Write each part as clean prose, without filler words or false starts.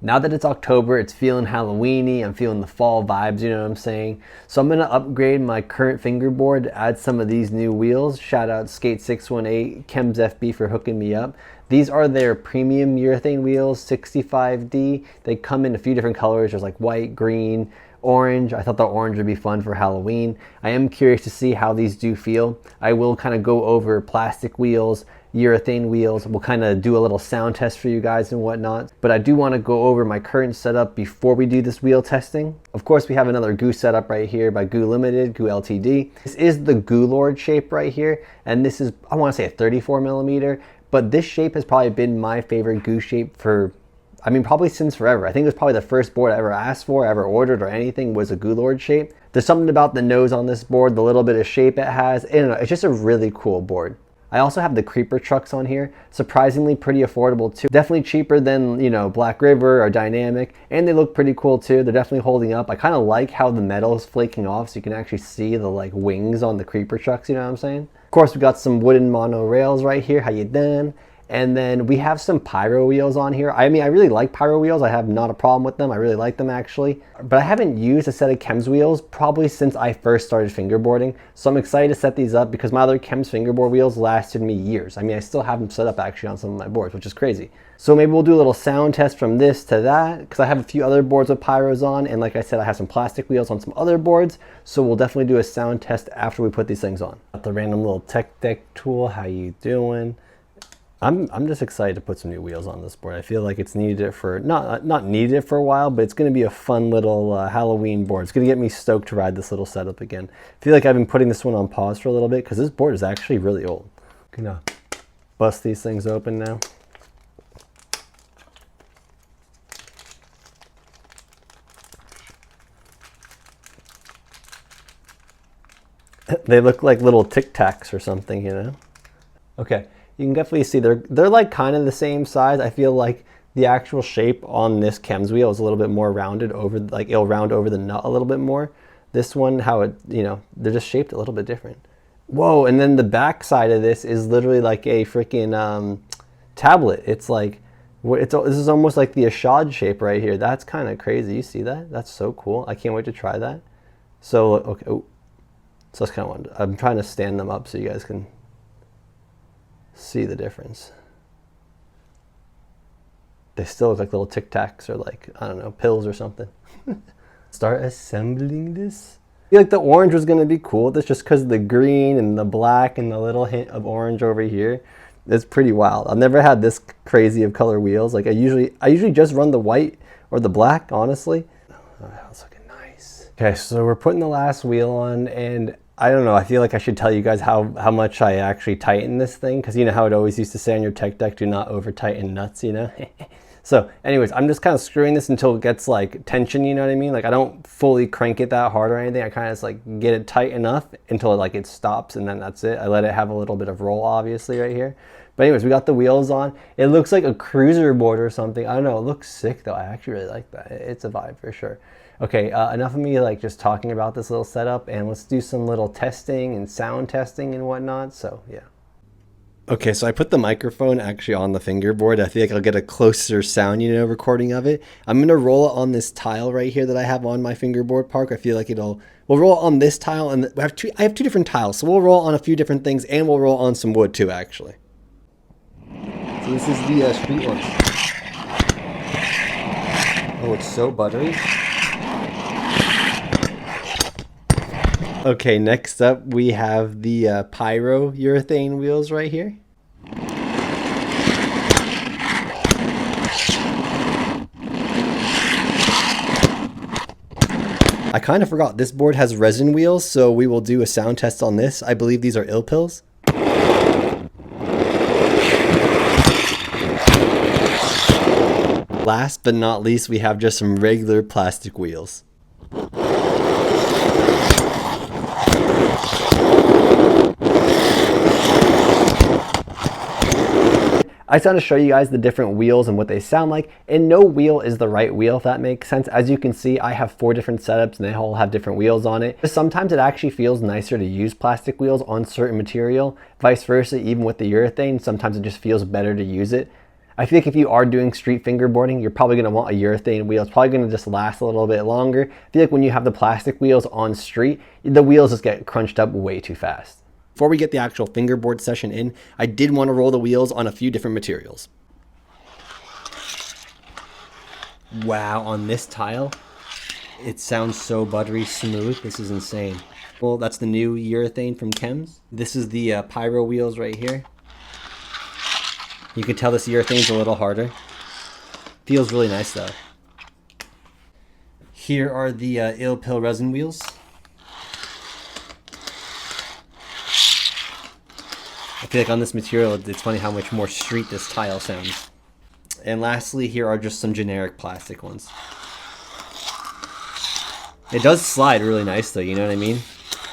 Now that it's October, it's feeling Halloween-y, I'm feeling the fall vibes, you know what I'm saying? So I'm gonna upgrade my current fingerboard, add some of these new wheels. Shout out Skate618, Chems FB for hooking me up. These are their premium urethane wheels, 65D. They come in a few different colors. There's like white, green, orange. I thought the orange would be fun for Halloween. I am curious to see how these do feel. I will kind of go over plastic wheels, urethane wheels. We'll kind of do a little sound test for you guys and whatnot. But I do want to go over my current setup before we do this wheel testing. Of course, we have another Goo setup right here by Goo Limited, Goo Ltd. This is the Goo Lord shape right here. And this is, I want to say a 34 millimeter. But this shape has probably been my favorite Goo shape for, I mean, probably since forever. I think it was probably the first board I ever asked for, ever ordered or anything was a Goo Lord shape. There's something about the nose on this board, the little bit of shape it has. I don't know, it's just a really cool board. I also have the creeper trucks on here, surprisingly pretty affordable too. Definitely cheaper than, you know, Black River or Dynamic, and they look pretty cool too. They're definitely holding up. I kind of like how the metal is flaking off so you can actually see the like wings on the creeper trucks, you know what I'm saying? Of course, we got some wooden mono rails right here. How you doing? And then we have some pyro wheels on here. I mean, I really like pyro wheels. I have not a problem with them. I really like them actually. But I haven't used a set of Chems wheels probably since I first started fingerboarding. So I'm excited to set these up because my other Chems fingerboard wheels lasted me years. I mean, I still have them set up actually on some of my boards, which is crazy. So maybe we'll do a little sound test from this to that because I have a few other boards with pyros on. And like I said, I have some plastic wheels on some other boards. So we'll definitely do a sound test after we put these things on. Got the random little tech deck tool. How you doing? I'm just excited to put some new wheels on this board. I feel like it's needed for, not needed for a while, but it's going to be a fun little Halloween board. It's going to get me stoked to ride this little setup again. I feel like I've been putting this one on pause for a little bit because this board is actually really old. Gonna bust these things open now. They look like little Tic Tacs or something, you know? Okay. You can definitely see they're like kind of the same size. I feel like the actual shape on this Chems wheel is a little bit more rounded over, like it'll round over the nut a little bit more. This one, how it, you know, they're just shaped a little bit different. Whoa, and then the back side of this is literally like a freaking tablet. It's like, this is almost like the Ashad shape right here. That's kind of crazy. You see that? That's so cool. I can't wait to try that. So, okay, oh, so that's kind of, I'm trying to stand them up so you guys can see the difference. They still look like little Tic Tacs or like, I don't know, pills or something. Start assembling this. I feel like the orange was going to be cool. That's just because the green and the black and the little hint of orange over here. It's pretty wild. I've never had this crazy of color wheels. Like I usually just run the white or the black, honestly. Oh, that's looking nice. Okay, so we're putting the last wheel on and I don't know, I feel like I should tell you guys how much I actually tighten this thing, because you know how it always used to say on your tech deck, do not over tighten nuts, you know? So anyways, I'm just kind of screwing this until it gets like tension, you know what I mean? Like I don't fully crank it that hard or anything. I kind of just like get it tight enough until it stops and then that's it. I let it have a little bit of roll obviously right here. But anyways, we got the wheels on. It looks like a cruiser board or something. I don't know, it looks sick though. I actually really like that. It's a vibe for sure. Okay, enough of me like just talking about this little setup and let's do some little testing and sound testing and whatnot, so yeah. Okay, so I put the microphone actually on the fingerboard. I feel like I'll get a closer sound, you know, recording of it. I'm gonna roll it on this tile right here that I have on my fingerboard park. I feel like we'll roll on this tile and I have two different tiles, so we'll roll on a few different things and we'll roll on some wood too, actually. So this is the street one. Oh, it's so buttery. Okay, next up we have the pyro urethane wheels right here. I kind of forgot this board has resin wheels, so we will do a sound test on this. I believe these are ill pills. Last but not least, we have just some regular plastic wheels. I just want to show you guys the different wheels and what they sound like, and no wheel is the right wheel, if that makes sense. As you can see, I have 4 different setups and they all have different wheels on it. Sometimes it actually feels nicer to use plastic wheels on certain material, vice versa, even with the urethane, sometimes it just feels better to use it. I feel like if you are doing street fingerboarding, you're probably going to want a urethane wheel. It's probably going to just last a little bit longer. I feel like when you have the plastic wheels on street, the wheels just get crunched up way too fast. Before we get the actual fingerboard session in, I did want to roll the wheels on a few different materials. Wow, on this tile, it sounds so buttery smooth. This is insane. Well, that's the new urethane from Chems. This is the pyro wheels right here. You can tell this urethane's a little harder. Feels really nice though. Here are the Ill Pill resin wheels. I feel like on this material, it's funny how much more street this tile sounds. And lastly, here are just some generic plastic ones. It does slide really nice though, you know what I mean?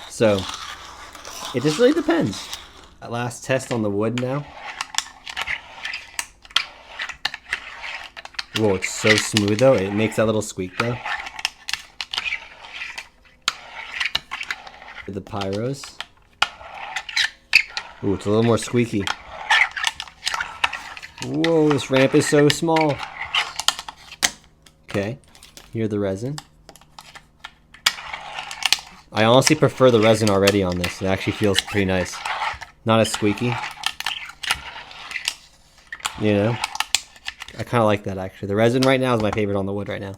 So, it just really depends. That last test on the wood now. Whoa, it's so smooth though. It makes that little squeak though. The pyros. Ooh, it's a little more squeaky. Whoa, this ramp is so small. Okay, here's the resin. I honestly prefer the resin already on this. It actually feels pretty nice. Not as squeaky. You know? I kind of like that actually. The resin right now is my favorite on the wood right now.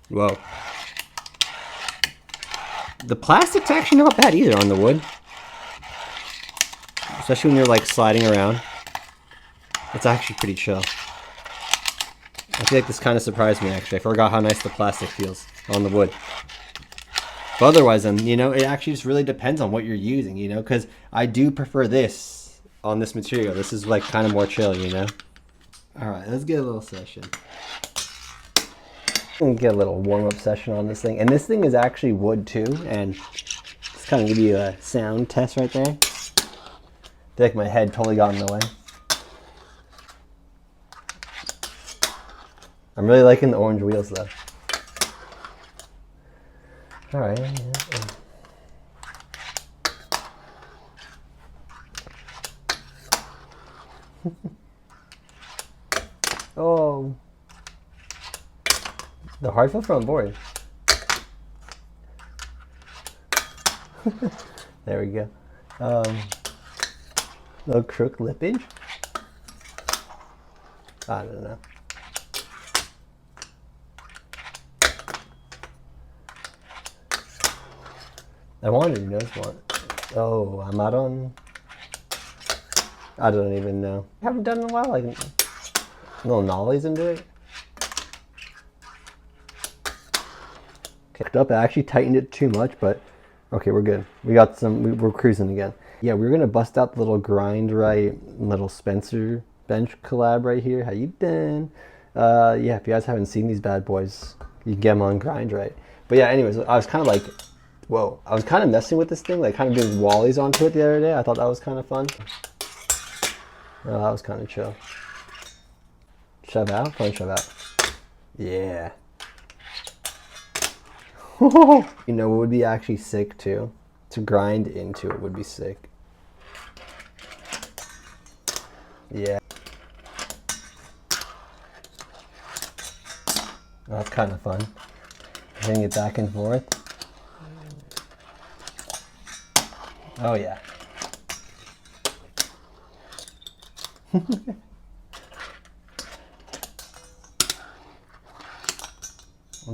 Whoa. The plastic's actually not bad either on the wood. Especially when you're like sliding around. It's actually pretty chill. I feel like this kind of surprised me actually. I forgot how nice the plastic feels on the wood. But otherwise then, you know, it actually just really depends on what you're using, you know, because I do prefer this on this material. This is like kind of more chill, you know. All right, let's get a little session. And get a little warm-up session on this thing. And this thing is actually wood too, and just kind of give you a sound test right there. I feel like my head totally got in the way. I'm really liking the orange wheels though. All right. Oh, the hard flip front board. There we go. Little crook lippage. I don't know. I wanted to notice one. Oh, I'm out on. I don't even know. I haven't done it in a while. Like little nollies into it. Kicked up. I actually tightened it too much, but okay, we're good. We got some. We're cruising again. Yeah, we're gonna bust out the little grind right, little Spencer bench collab right here. How you been? Yeah, if you guys haven't seen these bad boys, you can get them on grind right. But yeah, anyways, I was kind of like. Whoa, I was kind of messing with this thing, like kind of doing wallies onto it the other day. I thought that was kind of fun. Oh, that was kind of chill. Shove out? Fun shove out. Yeah. You know what would be actually sick too? To grind into it would be sick. Yeah. That's kind of fun. Hitting it back and forth. Oh yeah. I'm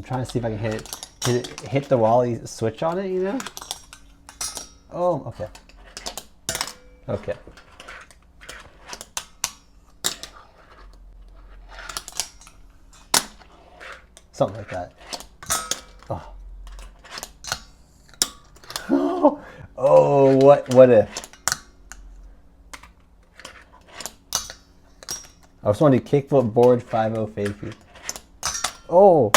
trying to see if I can hit the Wally switch on it, you know? Oh, okay. Okay. Something like that. Oh. Oh, what if? I just wanted to kickflip board 5-0 fakie. Oh.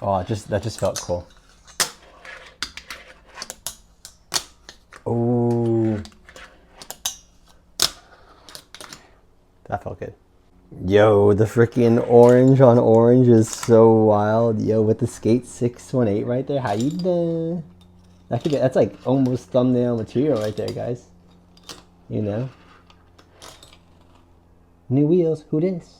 Oh, that just felt cool. Oh. That felt good. Yo, the freaking orange on orange is so wild. Yo, with the Skate 618 right there. How you doing? That's like almost thumbnail material right there, guys. you know. New wheels, who dis?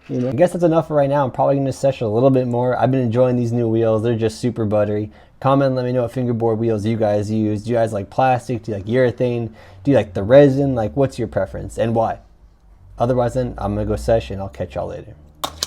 You know, I guess that's enough for right now. I'm probably going to session a little bit more. I've been enjoying these new wheels. They're just super buttery. Comment, let me know what fingerboard wheels you guys use. Do you guys like plastic? Do you like urethane? Do you like the resin? Like, what's your preference and why? Otherwise, then I'm going to go session. I'll catch y'all later.